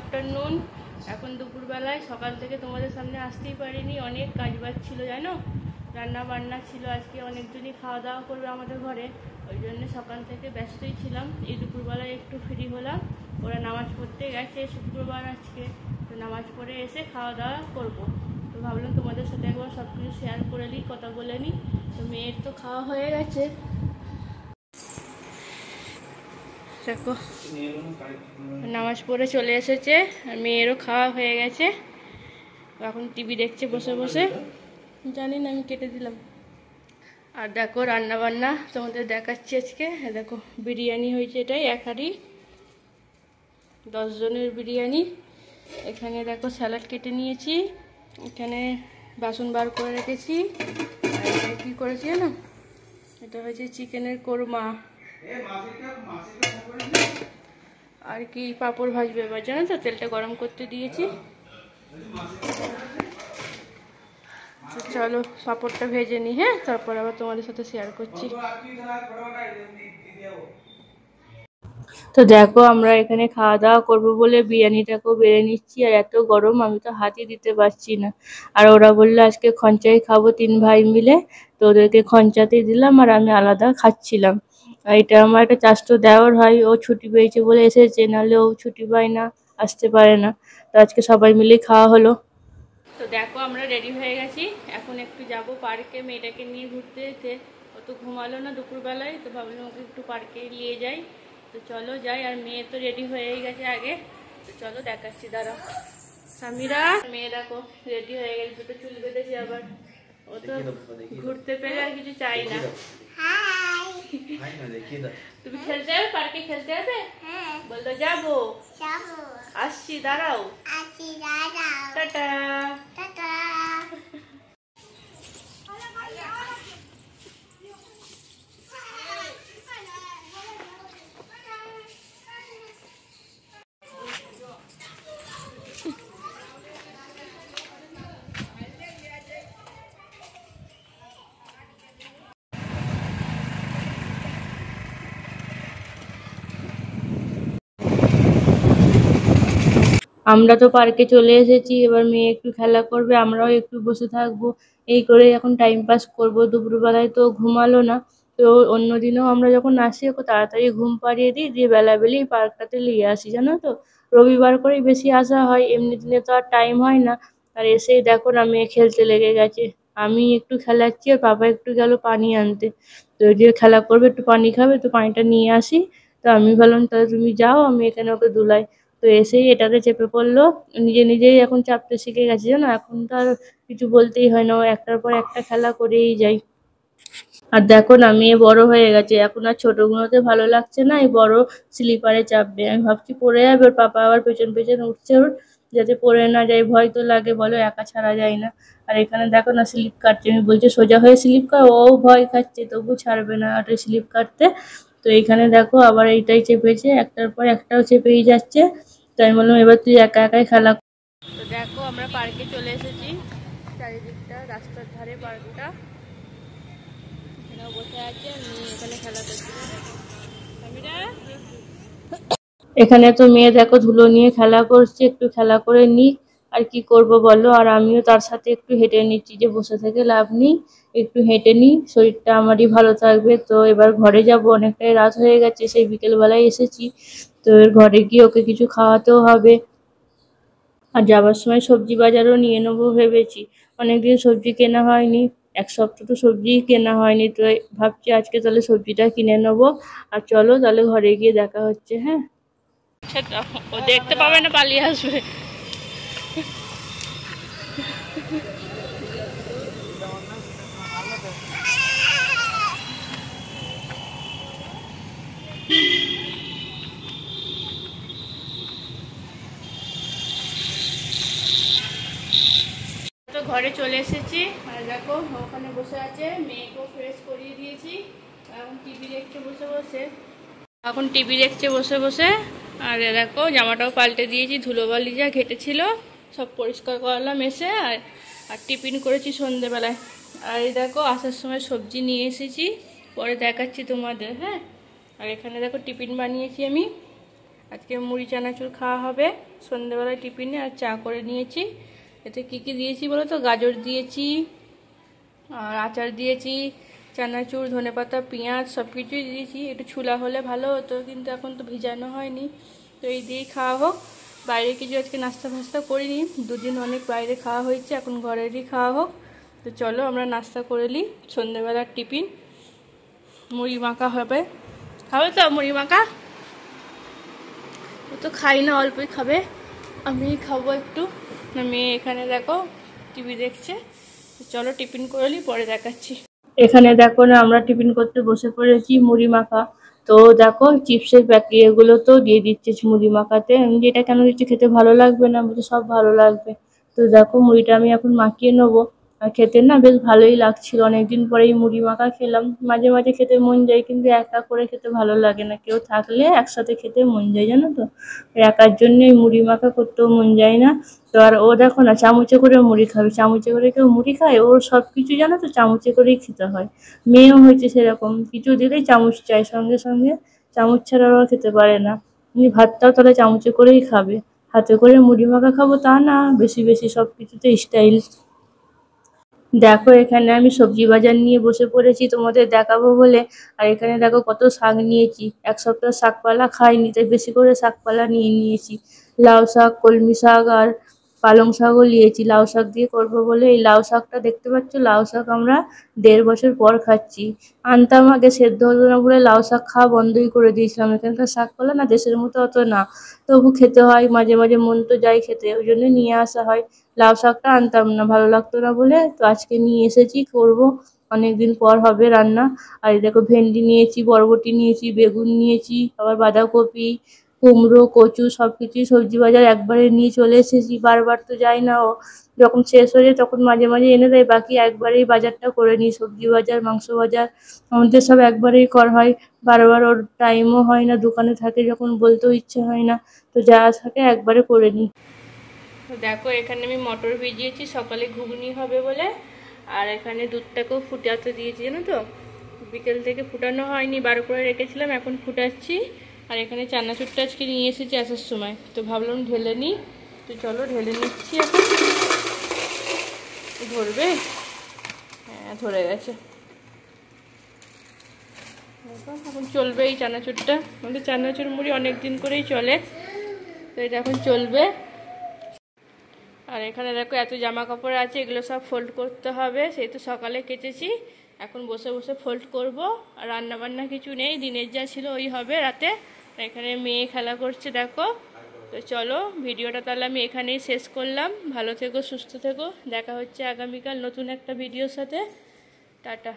Afternoon. এখন দুপুরবেলায়, সকাল থেকে তোমাদের সামনে আসতেই পারিনি, অনেক কাজবাজ ছিল জানো, রান্না বান্না ছিল, আজকে অনেকজনই খাওয়া দাওয়া করবে আমাদের ঘরে, ওই জন্য সকাল থেকে ব্যস্তই ছিলাম। এই দুপুরবেলায় একটু ফ্রি হলাম, ওরা নামাজ পড়তে গেছে শুক্রবার আজকে, তো নামাজ পড়ে এসে খাওয়া দাওয়া করবো। তো ভাবলাম তোমাদের সাথে একবার সব কিছু শেয়ার করে নিই, কথা বলে নিই। তো মেয়ের তো খাওয়া হয়ে গেছে, দেখো নামাজ পড়ে চলে এসেছে, আর মেয়েরও খাওয়া হয়ে গেছে, এখন টিভি দেখছে বসে বসে, জানি না আমি কেটে দিলাম। আর দেখো রান্না বান্না তোমাদের দেখাচ্ছি আজকে। দেখো বিরিয়ানি হয়েছে, এটাই এক হাঁড়ি 10 জনের বিরিয়ানি। এখানে দেখো স্যালাড কেটে নিয়েছি, এখানে বাসন বার করে রেখেছি। আর এটা কী করেছি না, এটা হয়েছে চিকেনের কোরমা, আর কি পাঁপড় ভাজবে এবার, জানো তো তেলটা গরম করতে দিয়েছি। চলো পাঁপড়টা ভেজে নিই, হ্যাঁ, তারপর আবার তোমাদের সাথে শেয়ার করছি। তো দেখো আমরা এখানে খাওয়া দাওয়া করবো বলে বিরিয়ানিটাকেও বেড়ে নিচ্ছি, আর এত গরম আমি তো হাতই দিতে পারছি না। আর ওরা বললো আজকে খঞ্চাই খাবো 3 ভাই মিলে, তো ওদেরকে খঞ্চাতেই দিলাম, আর আমি আলাদা খাচ্ছিলাম। আর এটা আমার একটা চাচতো দেওর হয়, ও ছুটি পেয়েছে বলে এসেছে, নাহলে ও ছুটি পায় না, আসতে পারে না। তো আজকে সবাই মিলেই খাওয়া হলো। তো দেখো আমরা রেডি হয়ে গেছি, এখন একটু যাব পার্কে, মেয়েটাকে নিয়ে ঘুরতে যেতে। ও তো ঘুমালো না দুপুরবেলায়, তো ভাবলাম ওকে একটু পার্কে নিয়ে যাই। তো চলো যাই, আর মেয়ে তো রেডি হয়েই গেছে আগে, তো চলো দেখাচ্ছি, দাঁড়াও। সামিরা, মেয়ে দেখো রেডি হয়ে গেছে, দুটো চুল বেঁধেছে আবার, ও তো ঘুরতে পেলে আর কিছু চাই না। তুমি খেলতে যাবে, পার্কে খেলতে যাবে? বলতো যাবো, আসছি, দাঁড়াও, টাটা। আমরা তো পার্কে চলে এসেছি, এবার মেয়ে একটু খেলা করবে, আমরাও একটু বসে থাকবো, এই করে এখন টাইম পাস করবো। দুপুরবেলায় তো ঘুমালো না, তো অন্যদিনও আমরা যখন আসি ওকে তাড়াতাড়ি ঘুম পাড়িয়ে দিই, দিয়ে বেলাবেলি পার্কটাতে নিয়ে আসি, জানো তো। রবিবার করেই বেশি আসা হয়, এমনি দিনে তো আর টাইম হয় না। আর এসেই দেখো না মেয়ে খেলতে লেগে গেছে, আমি একটু খেলাচ্ছি আর বাবা একটু গেল পানি আনতে। তো ওই যে খেলা করবে, একটু পানি খাবে, তো পানিটা নিয়ে আসি। তো আমি বললাম তাহলে তুমি যাও, আমি এখানে ওকে দুলাই। তো এসেই এটাতে চেপে পড়লো, নিজে নিজেই এখন চাপতে শিখে গেছে, জানো, এখন তো আর কিছু বলতেই হয় না, ও একটার পর একটা খেলা করেই যায়। আর দেখো না মেয়ে বড় হয়ে গেছে, এখন আর ছোটগুলোতে ভালো লাগছে না, এই বড় স্লিপারে চাপবে। আমি ভাবছি পড়ে যাবে, ওর পাপা আবার পেছন পেছন উঠছে ওর, যাতে পড়ে না যায়, ভয় তো লাগে বলো, একা ছাড়া যায় না। আর এখানে দেখো না স্লিপ কাটছে, আমি বলছি সোজা হয়ে স্লিপ কাট, ও ভয় খাচ্ছে, তবু ছাড়বে না ওটা স্লিপ কাটতে। তো এইখানে দেখো আবার এইটাই চেপেছে, একটার পর একটাও চেপেই যাচ্ছে। তো আমি বললাম এবার তুই একা একাই খেলা। তো দেখো আমরা পার্কে চলে এসেছি, চারিদিকটা রাস্তার ধারে পার্কটা, বসে আছে, আমি এখানে খেলা করছি। এখানে তো মেয়ে দেখো ধুলো নিয়ে খেলা করছে, একটু খেলা করে নিক, আর কি করব বলো। আর আমিও তার সাথে একটু হেঁটে নিচ্ছি, যে বসে থেকে লাভ নেই, একটু হেঁটে নিই, শরীরটা আমারই ভালো থাকবে। তো এবার ঘরে যাব, অনেকটাই রাত হয়ে গেছে, সেই বিকেলবেলায় এসেছি। তো এর ঘরে গিয়ে ওকে কিছু খাওয়াতেও হবে। আর যাবার সময় সবজি বাজারও নিয়ে নেবো ভেবেছি, অনেকদিন সবজি কেনা হয়নি, 1 সপ্তাহ তো সবজিই কেনা হয়নি। তো ভাবছি আজকে তাহলে সবজিটা কিনে নেবো। আর চলো তাহলে ঘরে গিয়ে দেখা হচ্ছে, হ্যাঁ। সেটা ও দেখতে পাবে না, পালিয়ে আসবে। তো ঘরে চলে এসেছি, আর দেখো ওখানে বসে আছে, মেয়েকেও ফ্রেশ করিয়ে দিয়েছি, এখন টিভি দেখছে বসে বসে, আর দেখো জামাটাও পাল্টে দিয়েছি, ধুলোবালি যা ঘেটেছিল সব পরিষ্কার করলাম এসে, আর টিফিন করেছি সন্ধেবেলায়। আর এই দেখো আসার সময় সবজি নিয়ে এসেছি, পরে দেখাচ্ছি তোমাদের, হ্যাঁ। আর এখানে দেখো টিফিন বানিয়েছি আমি, আজকে মুড়ি চানাচুর খাওয়া হবে সন্ধ্যেবেলায় টিফিনে। আর চা করে নিয়েছি। এতে কি কি দিয়েছি বলো তো? গাজর দিয়েছি, আর আচার দিয়েছি, চানাচুর, ধনেপাতা, পেঁয়াজ সব কিছুই দিয়েছি। একটু ছুলা হলে ভালো হতো, কিন্তু এখন তো ভিজানো হয়নি, তো এই দিয়েই খাওয়া হোক। বাইরে কিছু আজকে নাস্তা ফাস্তা করিনি, দুদিন অনেক বাইরে খাওয়া হয়েছে, এখন ঘরেরই খাওয়া হোক। তো চলো আমরা নাস্তা করে নিই। সন্ধ্যেবেলার টিফিন মুড়ি মাখা হবে। খাবে তো মুড়ি মাখা? ও তো খাই না, অল্পই খাবে, আমি খাবো একটু। মেয়ে এখানে দেখো টিভি দেখছে। চলো টিফিন করে নিই, পরে দেখাচ্ছি। এখানে দেখো না, আমরা টিফিন করতে বসে পড়েছি। মুড়ি মাখা, তো দেখো চিপসের প্যাকেট এগুলো তো দিয়ে দিচ্ছে মুড়ি মাখাতে। আমি যে এটা কেন দিচ্ছি, খেতে ভালো লাগবে না? বলছে সব ভালো লাগবে। তো দেখো মুড়িটা আমি এখন মাখিয়ে নেবো। আর খেতে না বেশ ভালোই লাগছিল, অনেকদিন পরেই মুড়ি মাখা খেলাম। মাঝে মাঝে খেতে মন যায়, কিন্তু একা করে খেতে ভালো লাগে না, কেউ থাকলে একসাথে খেতে মন যায়, জানো তো। একার জন্য এই মুড়ি মাখা করতেও মন যায় না। তো আর ও দেখো না চামচে করে মুড়ি খাবে। চামচে করে কেউ মুড়ি খায়? ওর সব কিছু জানো তো চামচে করেই খেতে হয়। মেয়েও হয়েছে সেরকম, কিছু দিলেই চামচ চাই সঙ্গে সঙ্গে, চামচ ছাড়া ওরা খেতে পারে না। ভাতটাও তাহলে চামচে করেই খাবে। হাতে করে মুড়ি মাখা খাবো তা না, বেশি বেশি সব কিছুতে স্টাইল। দেখো এখানে আমি সবজি বাজার নিয়ে বসে পড়েছি তোমাদের দেখাবো বলে। আর এখানে দেখো কত শাক নিয়েছি, এক সপ্তাহ শাকপালা খাইনি, তাই বেশি করে শাকপালা নিয়ে নিয়েছি। লাউ শাক, কলমি শাক আর পালং শাকও নিয়েছি, লাউ শাক দিয়ে করবো বলে। এই লাউ শাকটা দেখতে পাচ্ছ, লাউ শাক আমরা 1.5 বছর পর খাচ্ছি। আনতাম আগে, সেদ্ধ হতো না বলে লাউ শাক খাওয়া বন্ধই করে দিয়েছিলাম। এখানকার শাকপালা না দেশের মতো অত না, তবু খেতে হয়, মাঝে মাঝে মন তো যায় খেতে, ওই জন্য নিয়ে আসা হয়। লাউ শাকটা আনতাম না, ভালো লাগতো না বলে, তো আজকে নিয়ে এসেছি, করব। অনেকদিন পর হবে রান্না। আর এই দেখো ভেন্ডি নিয়েছি, বরবটি নিয়েছি, বেগুন নিয়েছি, আবার বাঁধাকপি, কুমড়ো, কচু সবকিছুই সবজি বাজার একবারে নিয়ে চলে এসেছি। বারবার তো যাই না, ও যখন শেষ হয়ে যায় তখন মাঝে মাঝে এনে দেয়, বাকি একবারেই বাজারটা করে নিই। সবজি বাজার, মাংস বাজার আমাদের সব একবারেই করা হয়। বারবার ওর টাইমও হয় না, দোকানে থাকে যখন, বলতেও ইচ্ছে হয় না, তো যা থাকে একবারে করে নিই। তো দেখো এখানে আমি মটর ভিজিয়েছি, সকালে ঘুগনি হবে বলে। আর এখানে দুধটাকেও ফুটাতে দিয়েছি, জানো তো, বিকেল থেকে ফুটানো হয়নি, বার করে রেখেছিলাম, এখন ফুটাচ্ছি। আর এখানে চানাচুরটা আজকে নিয়ে এসেছি আসার সময়, তো ভাবলাম ঢেলে নিই। তো চলো ঢেলে নিচ্ছি এখন। ধরবে? হ্যাঁ ধরে গেছে। এখন চলবে এই চানাচুরটা, আমাদের চানাচুর মুড়ি অনেক দিন করেই চলে, তো এটা এখন চলবে। আর এখানে দেখো এত জামা কাপড় আছে, এগুলো সব ফোল্ড করতে হবে, সেই তো সকালে কেচেছি, এখন বসে বসে ফোল্ড করব। আর রান্না বান্না কিছু নেই, দিনের যা ছিল ওই হবে রাতে। এখানে মেয়ে খেলা করছে দেখো। তো চলো ভিডিওটা তাহলে আমি এখানেই শেষ করলাম। ভালো থেকো, সুস্থ থেকো, দেখা হচ্ছে আগামীকাল নতুন একটা ভিডিওর সাথে। টাটা।